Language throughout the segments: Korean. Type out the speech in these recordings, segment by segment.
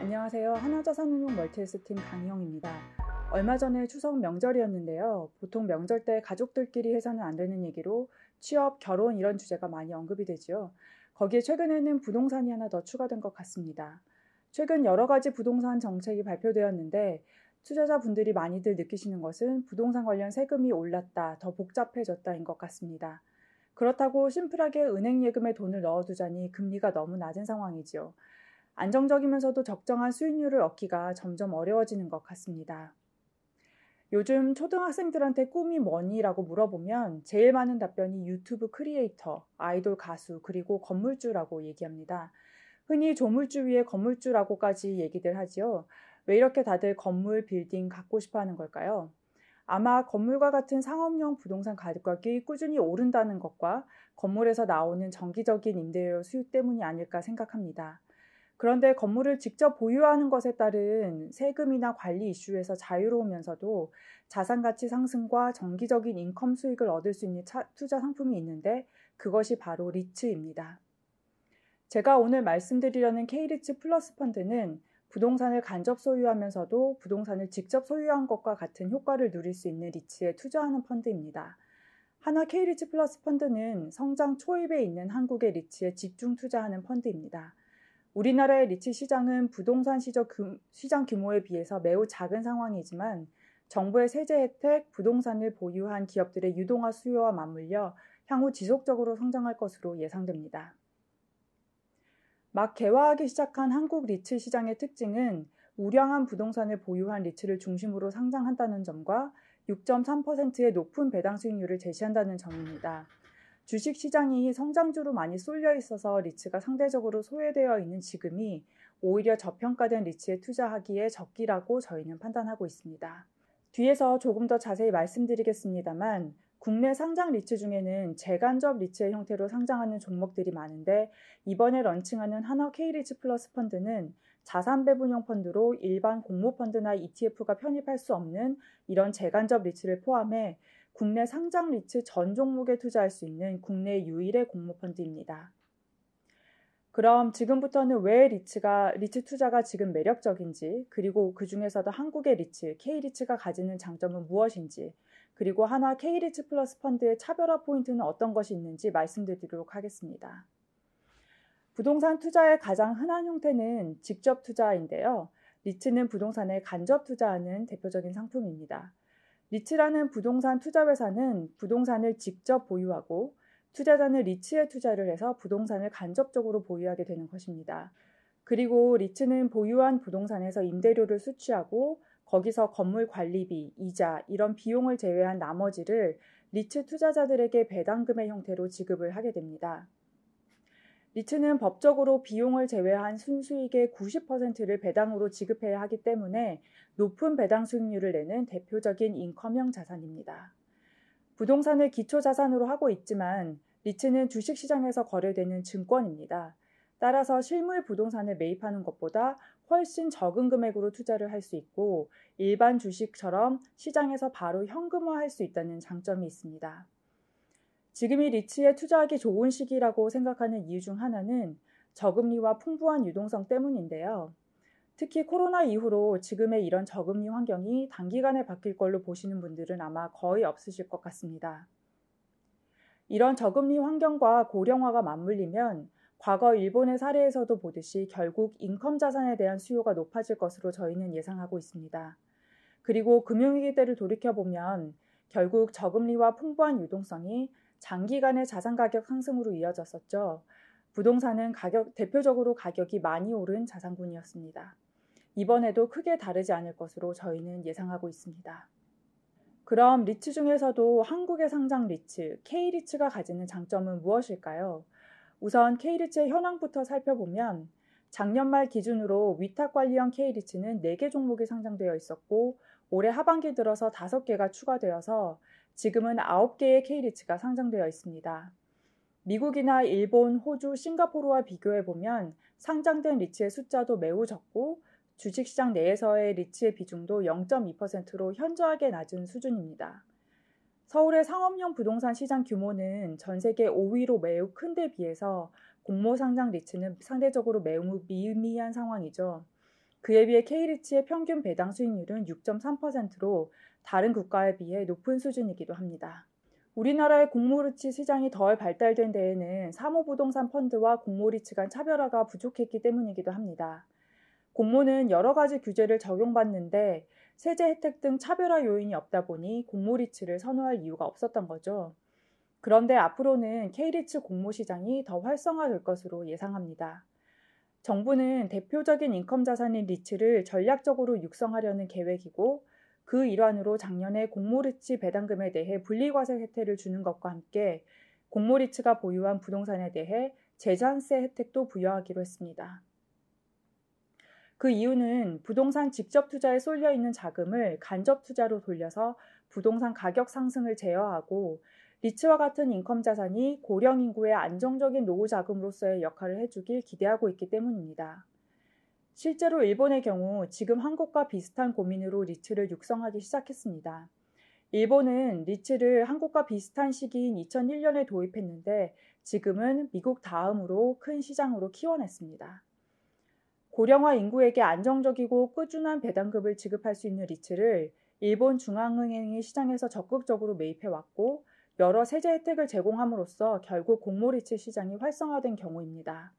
안녕하세요. 하나자산운용 멀티에셋팀 강희영입니다. 얼마 전에 추석 명절이었는데요. 보통 명절 때 가족들끼리 해서는 안 되는 얘기로 취업, 결혼 이런 주제가 많이 언급이 되죠. 거기에 최근에는 부동산이 하나 더 추가된 것 같습니다. 최근 여러 가지 부동산 정책이 발표되었는데 투자자분들이 많이들 느끼시는 것은 부동산 관련 세금이 올랐다, 더 복잡해졌다인 것 같습니다. 그렇다고 심플하게 은행 예금에 돈을 넣어두자니 금리가 너무 낮은 상황이지요. 안정적이면서도 적정한 수익률을 얻기가 점점 어려워지는 것 같습니다. 요즘 초등학생들한테 꿈이 뭐니?라고 물어보면 제일 많은 답변이 유튜브 크리에이터, 아이돌 가수, 그리고 건물주라고 얘기합니다. 흔히 조물주 위에 건물주라고까지 얘기들 하지요. 왜 이렇게 다들 건물, 빌딩 갖고 싶어 하는 걸까요? 아마 건물과 같은 상업용 부동산 가격이 꾸준히 오른다는 것과 건물에서 나오는 정기적인 임대료 수익 때문이 아닐까 생각합니다. 그런데 건물을 직접 보유하는 것에 따른 세금이나 관리 이슈에서 자유로우면서도 자산 가치 상승과 정기적인 인컴 수익을 얻을 수 있는 투자 상품이 있는데 그것이 바로 리츠입니다. 제가 오늘 말씀드리려는 K리츠 플러스 펀드는 부동산을 간접 소유하면서도 부동산을 직접 소유한 것과 같은 효과를 누릴 수 있는 리츠에 투자하는 펀드입니다. 하나 K리츠 플러스 펀드는 성장 초입에 있는 한국의 리츠에 집중 투자하는 펀드입니다. 우리나라의 리츠 시장은 부동산 시장 규모에 비해서 매우 작은 상황이지만 정부의 세제 혜택, 부동산을 보유한 기업들의 유동화 수요와 맞물려 향후 지속적으로 성장할 것으로 예상됩니다. 막 개화하기 시작한 한국 리츠 시장의 특징은 우량한 부동산을 보유한 리츠를 중심으로 상장한다는 점과 6.3%의 높은 배당 수익률을 제시한다는 점입니다. 주식시장이 성장주로 많이 쏠려 있어서 리츠가 상대적으로 소외되어 있는 지금이 오히려 저평가된 리츠에 투자하기에 적기라고 저희는 판단하고 있습니다. 뒤에서 조금 더 자세히 말씀드리겠습니다만 국내 상장 리츠 중에는 재간접 리츠의 형태로 상장하는 종목들이 많은데 이번에 런칭하는 하나 K리츠 플러스 펀드는 자산 배분형 펀드로 일반 공모펀드나 ETF가 편입할 수 없는 이런 재간접 리츠를 포함해 국내 상장 리츠 전 종목에 투자할 수 있는 국내 유일의 공모펀드입니다. 그럼 지금부터는 왜 리츠 투자가 지금 매력적인지, 그리고 그 중에서도 한국의 리츠, K리츠가 가지는 장점은 무엇인지, 그리고 하나 K리츠 플러스 펀드의 차별화 포인트는 어떤 것이 있는지 말씀드리도록 하겠습니다. 부동산 투자의 가장 흔한 형태는 직접 투자인데요. 리츠는 부동산에 간접 투자하는 대표적인 상품입니다. 리츠라는 부동산 투자회사는 부동산을 직접 보유하고 투자자는 리츠에 투자를 해서 부동산을 간접적으로 보유하게 되는 것입니다. 그리고 리츠는 보유한 부동산에서 임대료를 수취하고 거기서 건물 관리비, 이자 이런 비용을 제외한 나머지를 리츠 투자자들에게 배당금의 형태로 지급을 하게 됩니다. 리츠는 법적으로 비용을 제외한 순수익의 90%를 배당으로 지급해야 하기 때문에 높은 배당 수익률을 내는 대표적인 인컴형 자산입니다. 부동산을 기초자산으로 하고 있지만 리츠는 주식시장에서 거래되는 증권입니다. 따라서 실물 부동산을 매입하는 것보다 훨씬 적은 금액으로 투자를 할 수 있고 일반 주식처럼 시장에서 바로 현금화할 수 있다는 장점이 있습니다. 지금이 리츠에 투자하기 좋은 시기라고 생각하는 이유 중 하나는 저금리와 풍부한 유동성 때문인데요. 특히 코로나 이후로 지금의 이런 저금리 환경이 단기간에 바뀔 걸로 보시는 분들은 아마 거의 없으실 것 같습니다. 이런 저금리 환경과 고령화가 맞물리면 과거 일본의 사례에서도 보듯이 결국 인컴 자산에 대한 수요가 높아질 것으로 저희는 예상하고 있습니다. 그리고 금융위기 때를 돌이켜보면 결국 저금리와 풍부한 유동성이 장기간의 자산 가격 상승으로 이어졌었죠. 부동산은 대표적으로 가격이 많이 오른 자산군이었습니다. 이번에도 크게 다르지 않을 것으로 저희는 예상하고 있습니다. 그럼 리츠 중에서도 한국의 상장 리츠, K리츠가 가지는 장점은 무엇일까요? 우선 K리츠의 현황부터 살펴보면 작년 말 기준으로 위탁관리형 K리츠는 4개 종목이 상장되어 있었고 올해 하반기 들어서 5개가 추가되어서 지금은 9개의 K리츠가 상장되어 있습니다. 미국이나 일본, 호주, 싱가포르와 비교해보면 상장된 리츠의 숫자도 매우 적고 주식시장 내에서의 리츠의 비중도 0.2%로 현저하게 낮은 수준입니다. 서울의 상업용 부동산 시장 규모는 전 세계 5위로 매우 큰 데 비해서 공모 상장 리츠는 상대적으로 매우 미미한 상황이죠. 그에 비해 K리츠의 평균 배당 수익률은 6.3%로 다른 국가에 비해 높은 수준이기도 합니다. 우리나라의 공모리츠 시장이 덜 발달된 데에는 사모부동산 펀드와 공모리츠 간 차별화가 부족했기 때문이기도 합니다. 공모는 여러 가지 규제를 적용받는데 세제 혜택 등 차별화 요인이 없다 보니 공모리츠를 선호할 이유가 없었던 거죠. 그런데 앞으로는 K리츠 공모 시장이 더 활성화될 것으로 예상합니다. 정부는 대표적인 인컴 자산인 리츠를 전략적으로 육성하려는 계획이고 그 일환으로 작년에 공모리츠 배당금에 대해 분리과세 혜택을 주는 것과 함께 공모리츠가 보유한 부동산에 대해 재산세 혜택도 부여하기로 했습니다. 그 이유는 부동산 직접 투자에 쏠려 있는 자금을 간접 투자로 돌려서 부동산 가격 상승을 제어하고 리츠와 같은 인컴 자산이 고령 인구의 안정적인 노후 자금으로서의 역할을 해주길 기대하고 있기 때문입니다. 실제로 일본의 경우 지금 한국과 비슷한 고민으로 리츠를 육성하기 시작했습니다. 일본은 리츠를 한국과 비슷한 시기인 2001년에 도입했는데 지금은 미국 다음으로 큰 시장으로 키워냈습니다. 고령화 인구에게 안정적이고 꾸준한 배당금을 지급할 수 있는 리츠를 일본 중앙은행이 시장에서 적극적으로 매입해왔고 여러 세제 혜택을 제공함으로써 결국 공모리츠 시장이 활성화된 경우입니다.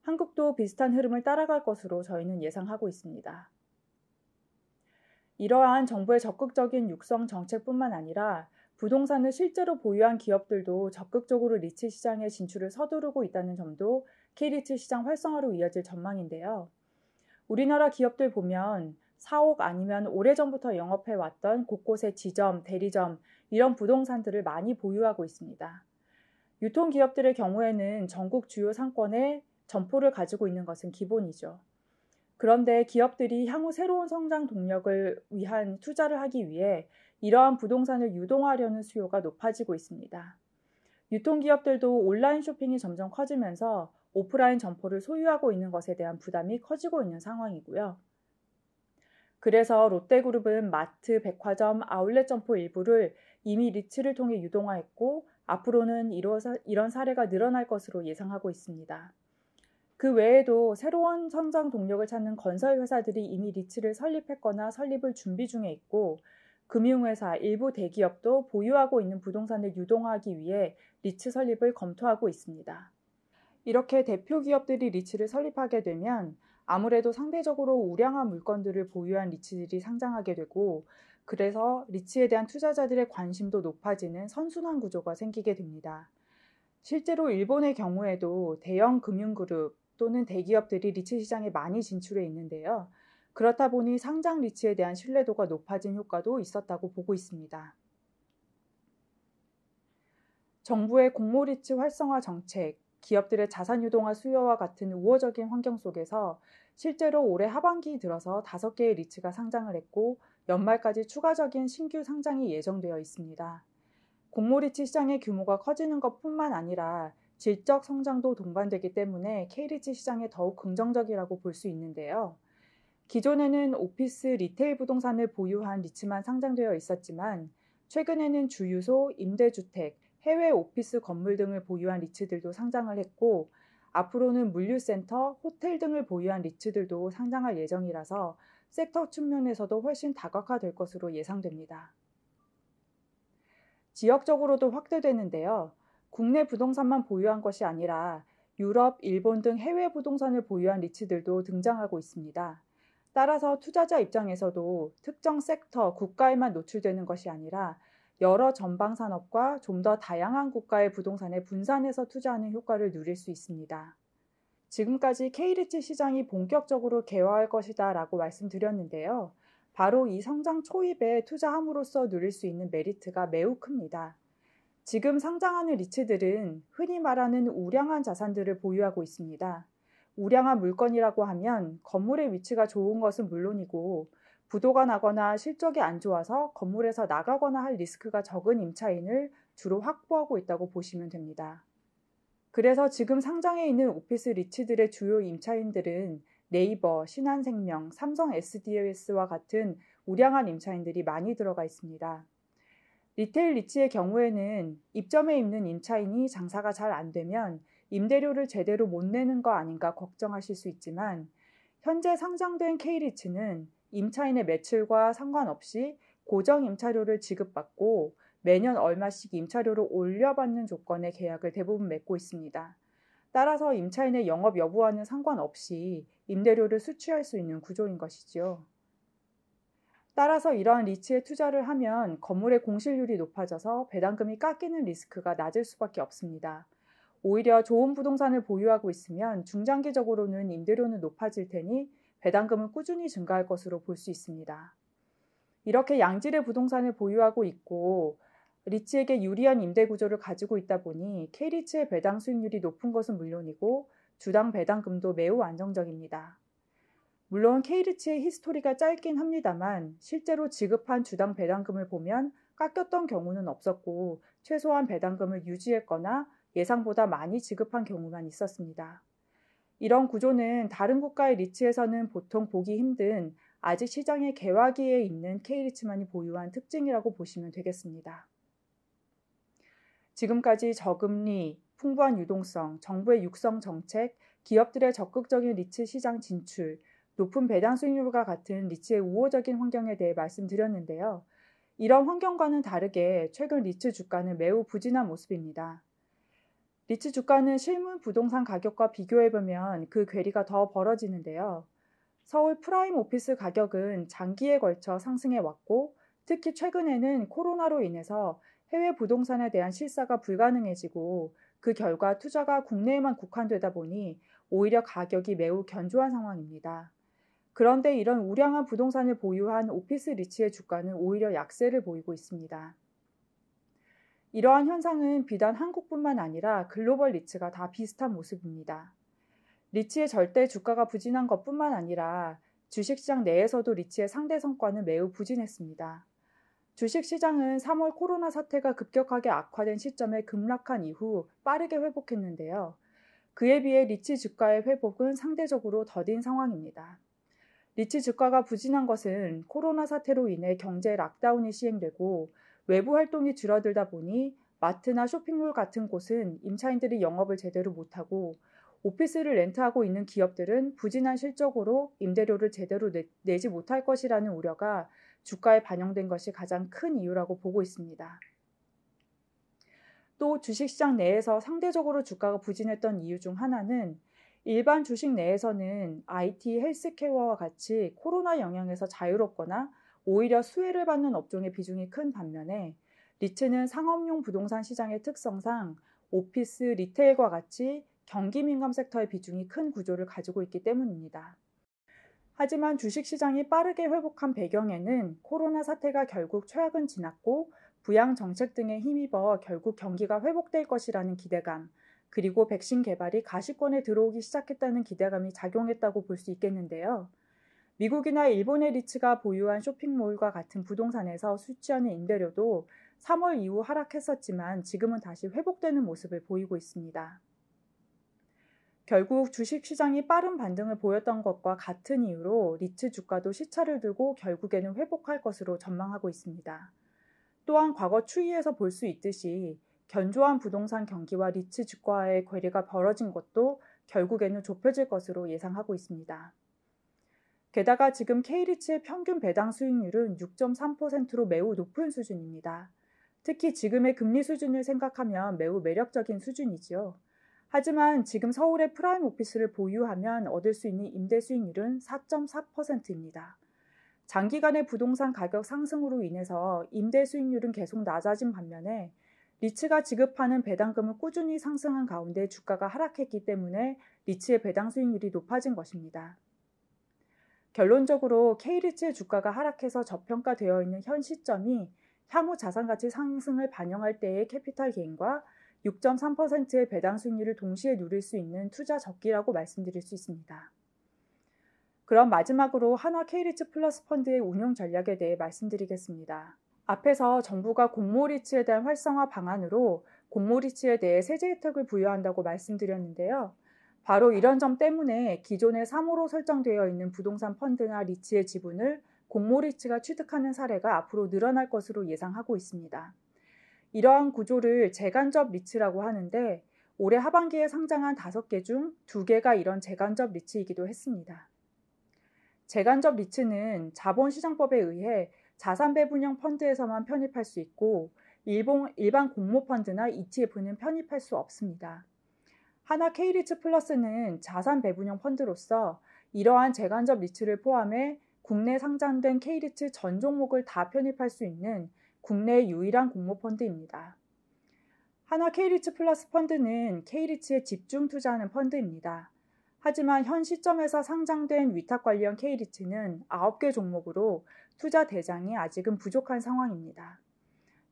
한국도 비슷한 흐름을 따라갈 것으로 저희는 예상하고 있습니다. 이러한 정부의 적극적인 육성 정책뿐만 아니라 부동산을 실제로 보유한 기업들도 적극적으로 리츠 시장의 진출을 서두르고 있다는 점도 K리츠 시장 활성화로 이어질 전망인데요. 우리나라 기업들 보면 사옥 아니면 오래전부터 영업해왔던 곳곳의 지점, 대리점 이런 부동산들을 많이 보유하고 있습니다. 유통기업들의 경우에는 전국 주요 상권에 점포를 가지고 있는 것은 기본이죠. 그런데 기업들이 향후 새로운 성장 동력을 위한 투자를 하기 위해 이러한 부동산을 유동화하려는 수요가 높아지고 있습니다. 유통기업들도 온라인 쇼핑이 점점 커지면서 오프라인 점포를 소유하고 있는 것에 대한 부담이 커지고 있는 상황이고요. 그래서 롯데그룹은 마트, 백화점, 아울렛 점포 일부를 이미 리츠를 통해 유동화했고 앞으로는 이런 사례가 늘어날 것으로 예상하고 있습니다. 그 외에도 새로운 성장 동력을 찾는 건설 회사들이 이미 리츠를 설립했거나 설립을 준비 중에 있고 금융회사, 일부 대기업도 보유하고 있는 부동산을 유동화하기 위해 리츠 설립을 검토하고 있습니다. 이렇게 대표 기업들이 리츠를 설립하게 되면 아무래도 상대적으로 우량한 물건들을 보유한 리츠들이 상장하게 되고 그래서 리츠에 대한 투자자들의 관심도 높아지는 선순환 구조가 생기게 됩니다. 실제로 일본의 경우에도 대형 금융그룹 또는 대기업들이 리츠 시장에 많이 진출해 있는데요. 그렇다 보니 상장 리츠에 대한 신뢰도가 높아진 효과도 있었다고 보고 있습니다. 정부의 공모리츠 활성화 정책, 기업들의 자산 유동화 수요와 같은 우호적인 환경 속에서 실제로 올해 하반기 들어서 5개의 리츠가 상장을 했고 연말까지 추가적인 신규 상장이 예정되어 있습니다. 공모리츠 시장의 규모가 커지는 것뿐만 아니라 질적 성장도 동반되기 때문에 K리츠 시장에 더욱 긍정적이라고 볼 수 있는데요. 기존에는 오피스, 리테일 부동산을 보유한 리츠만 상장되어 있었지만 최근에는 주유소, 임대주택, 해외 오피스 건물 등을 보유한 리츠들도 상장을 했고 앞으로는 물류센터, 호텔 등을 보유한 리츠들도 상장할 예정이라서 섹터 측면에서도 훨씬 다각화될 것으로 예상됩니다. 지역적으로도 확대되는데요. 국내 부동산만 보유한 것이 아니라 유럽, 일본 등 해외 부동산을 보유한 리츠들도 등장하고 있습니다. 따라서 투자자 입장에서도 특정 섹터, 국가에만 노출되는 것이 아니라 여러 전방 산업과 좀 더 다양한 국가의 부동산에 분산해서 투자하는 효과를 누릴 수 있습니다. 지금까지 K리츠 시장이 본격적으로 개화할 것이다 라고 말씀드렸는데요. 바로 이 성장 초입에 투자함으로써 누릴 수 있는 메리트가 매우 큽니다. 지금 상장하는 리츠들은 흔히 말하는 우량한 자산들을 보유하고 있습니다. 우량한 물건이라고 하면 건물의 위치가 좋은 것은 물론이고 부도가 나거나 실적이 안 좋아서 건물에서 나가거나 할 리스크가 적은 임차인을 주로 확보하고 있다고 보시면 됩니다. 그래서 지금 상장해 있는 오피스 리츠들의 주요 임차인들은 네이버, 신한생명, 삼성 SDS와 같은 우량한 임차인들이 많이 들어가 있습니다. 리테일 리츠의 경우에는 입점해 있는 임차인이 장사가 잘 안 되면 임대료를 제대로 못 내는 거 아닌가 걱정하실 수 있지만 현재 상장된 K리츠는 임차인의 매출과 상관없이 고정 임차료를 지급받고 매년 얼마씩 임차료를 올려받는 조건의 계약을 대부분 맺고 있습니다. 따라서 임차인의 영업 여부와는 상관없이 임대료를 수취할 수 있는 구조인 것이지요. 따라서 이러한 리츠에 투자를 하면 건물의 공실률이 높아져서 배당금이 깎이는 리스크가 낮을 수밖에 없습니다. 오히려 좋은 부동산을 보유하고 있으면 중장기적으로는 임대료는 높아질 테니 배당금은 꾸준히 증가할 것으로 볼 수 있습니다. 이렇게 양질의 부동산을 보유하고 있고 리츠에게 유리한 임대 구조를 가지고 있다 보니 K리츠의 배당 수익률이 높은 것은 물론이고 주당 배당금도 매우 안정적입니다. 물론 K리츠의 히스토리가 짧긴 합니다만 실제로 지급한 주당 배당금을 보면 깎였던 경우는 없었고 최소한 배당금을 유지했거나 예상보다 많이 지급한 경우만 있었습니다. 이런 구조는 다른 국가의 리츠에서는 보통 보기 힘든 아직 시장의 개화기에 있는 K리츠만이 보유한 특징이라고 보시면 되겠습니다. 지금까지 저금리, 풍부한 유동성, 정부의 육성 정책, 기업들의 적극적인 리츠 시장 진출, 높은 배당 수익률과 같은 리츠의 우호적인 환경에 대해 말씀드렸는데요. 이런 환경과는 다르게 최근 리츠 주가는 매우 부진한 모습입니다. 리츠 주가는 실물 부동산 가격과 비교해보면 그 괴리가 더 벌어지는데요. 서울 프라임 오피스 가격은 장기에 걸쳐 상승해 왔고 특히 최근에는 코로나로 인해서 해외 부동산에 대한 실사가 불가능해지고 그 결과 투자가 국내에만 국한되다 보니 오히려 가격이 매우 견조한 상황입니다. 그런데 이런 우량한 부동산을 보유한 오피스 리츠의 주가는 오히려 약세를 보이고 있습니다. 이러한 현상은 비단 한국뿐만 아니라 글로벌 리츠가 다 비슷한 모습입니다. 리츠의 절대 주가가 부진한 것뿐만 아니라 주식시장 내에서도 리츠의 상대 성과는 매우 부진했습니다. 주식시장은 3월 코로나 사태가 급격하게 악화된 시점에 급락한 이후 빠르게 회복했는데요. 그에 비해 리츠 주가의 회복은 상대적으로 더딘 상황입니다. 리츠 주가가 부진한 것은 코로나 사태로 인해 경제 락다운이 시행되고 외부 활동이 줄어들다 보니 마트나 쇼핑몰 같은 곳은 임차인들이 영업을 제대로 못하고 오피스를 렌트하고 있는 기업들은 부진한 실적으로 임대료를 제대로 내지 못할 것이라는 우려가 주가에 반영된 것이 가장 큰 이유라고 보고 있습니다. 또 주식시장 내에서 상대적으로 주가가 부진했던 이유 중 하나는 일반 주식 내에서는 IT, 헬스케어와 같이 코로나 영향에서 자유롭거나 오히려 수혜를 받는 업종의 비중이 큰 반면에 리츠는 상업용 부동산 시장의 특성상 오피스, 리테일과 같이 경기 민감 섹터의 비중이 큰 구조를 가지고 있기 때문입니다. 하지만 주식시장이 빠르게 회복한 배경에는 코로나 사태가 결국 최악은 지났고 부양 정책 등에 힘입어 결국 경기가 회복될 것이라는 기대감, 그리고 백신 개발이 가시권에 들어오기 시작했다는 기대감이 작용했다고 볼 수 있겠는데요. 미국이나 일본의 리츠가 보유한 쇼핑몰과 같은 부동산에서 수취하는 임대료도 3월 이후 하락했었지만 지금은 다시 회복되는 모습을 보이고 있습니다. 결국 주식시장이 빠른 반등을 보였던 것과 같은 이유로 리츠 주가도 시차를 두고 결국에는 회복할 것으로 전망하고 있습니다. 또한 과거 추이에서 볼 수 있듯이 견조한 부동산 경기와 리츠 주가의 괴리가 벌어진 것도 결국에는 좁혀질 것으로 예상하고 있습니다. 게다가 지금 K리츠의 평균 배당 수익률은 6.3%로 매우 높은 수준입니다. 특히 지금의 금리 수준을 생각하면 매우 매력적인 수준이지요. 하지만 지금 서울의 프라임 오피스를 보유하면 얻을 수 있는 임대 수익률은 4.4%입니다. 장기간의 부동산 가격 상승으로 인해서 임대 수익률은 계속 낮아진 반면에 리츠가 지급하는 배당금은 꾸준히 상승한 가운데 주가가 하락했기 때문에 리츠의 배당 수익률이 높아진 것입니다. 결론적으로 K리츠의 주가가 하락해서 저평가되어 있는 현 시점이 향후 자산가치 상승을 반영할 때의 캐피탈 게인과 6.3%의 배당 수익률을 동시에 누릴 수 있는 투자 적기라고 말씀드릴 수 있습니다. 그럼 마지막으로 한화 K리츠 플러스 펀드의 운용 전략에 대해 말씀드리겠습니다. 앞에서 정부가 공모리츠에 대한 활성화 방안으로 공모리츠에 대해 세제 혜택을 부여한다고 말씀드렸는데요. 바로 이런 점 때문에 기존에 3호로 설정되어 있는 부동산 펀드나 리츠의 지분을 공모리츠가 취득하는 사례가 앞으로 늘어날 것으로 예상하고 있습니다. 이러한 구조를 재간접 리츠라고 하는데 올해 하반기에 상장한 5개 중 2개가 이런 재간접 리츠이기도 했습니다. 재간접 리츠는 자본시장법에 의해 자산 배분형 펀드에서만 편입할 수 있고 일반 공모펀드나 ETF는 편입할 수 없습니다. 하나 K리츠 플러스는 자산 배분형 펀드로서 이러한 재간접 리츠를 포함해 국내 상장된 K리츠 전 종목을 다 편입할 수 있는 국내 유일한 공모펀드입니다. 하나 K리츠 플러스 펀드는 K리츠에 집중 투자하는 펀드입니다. 하지만 현 시점에서 상장된 위탁관리형 K리츠는 9개 종목으로 투자 대장이 아직은 부족한 상황입니다.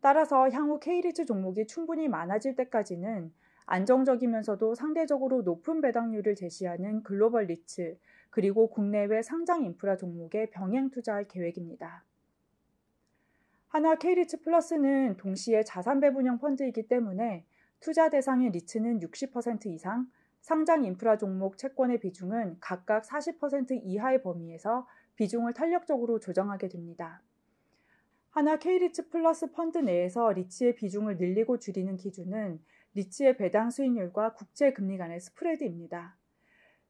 따라서 향후 K리츠 종목이 충분히 많아질 때까지는 안정적이면서도 상대적으로 높은 배당률을 제시하는 글로벌 리츠, 그리고 국내외 상장 인프라 종목에 병행 투자할 계획입니다. 하나 K리츠 플러스는 동시에 자산 배분형 펀드이기 때문에 투자 대상인 리츠는 60% 이상, 상장 인프라 종목 채권의 비중은 각각 40% 이하의 범위에서 비중을 탄력적으로 조정하게 됩니다. 하나 K리츠 플러스 펀드 내에서 리츠의 비중을 늘리고 줄이는 기준은 리츠의 배당 수익률과 국채 금리 간의 스프레드입니다.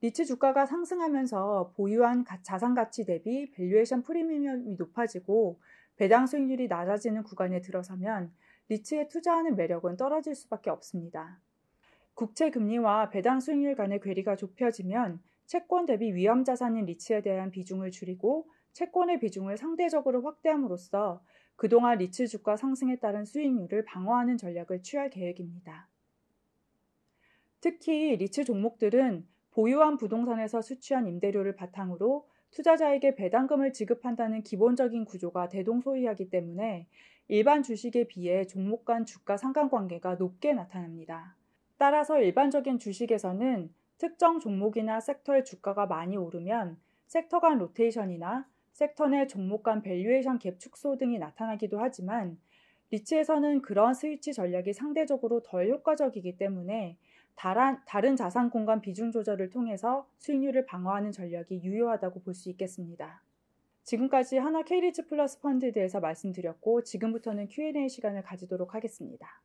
리츠 주가가 상승하면서 보유한 자산 가치 대비 밸류에이션 프리미엄이 높아지고 배당 수익률이 낮아지는 구간에 들어서면 리츠에 투자하는 매력은 떨어질 수밖에 없습니다. 국채 금리와 배당 수익률 간의 괴리가 좁혀지면 채권 대비 위험 자산인 리츠에 대한 비중을 줄이고 채권의 비중을 상대적으로 확대함으로써 그동안 리츠 주가 상승에 따른 수익률을 방어하는 전략을 취할 계획입니다. 특히 리츠 종목들은 보유한 부동산에서 수취한 임대료를 바탕으로 투자자에게 배당금을 지급한다는 기본적인 구조가 대동소이하기 때문에 일반 주식에 비해 종목 간 주가 상관관계가 높게 나타납니다. 따라서 일반적인 주식에서는 특정 종목이나 섹터의 주가가 많이 오르면 섹터 간 로테이션이나 섹터 내 종목 간 밸류에이션 갭 축소 등이 나타나기도 하지만 리츠에서는 그런 스위치 전략이 상대적으로 덜 효과적이기 때문에 다른 자산 공간 비중 조절을 통해서 수익률을 방어하는 전략이 유효하다고 볼 수 있겠습니다. 지금까지 하나 K리츠 플러스 펀드에 대해서 말씀드렸고 지금부터는 Q&A 시간을 가지도록 하겠습니다.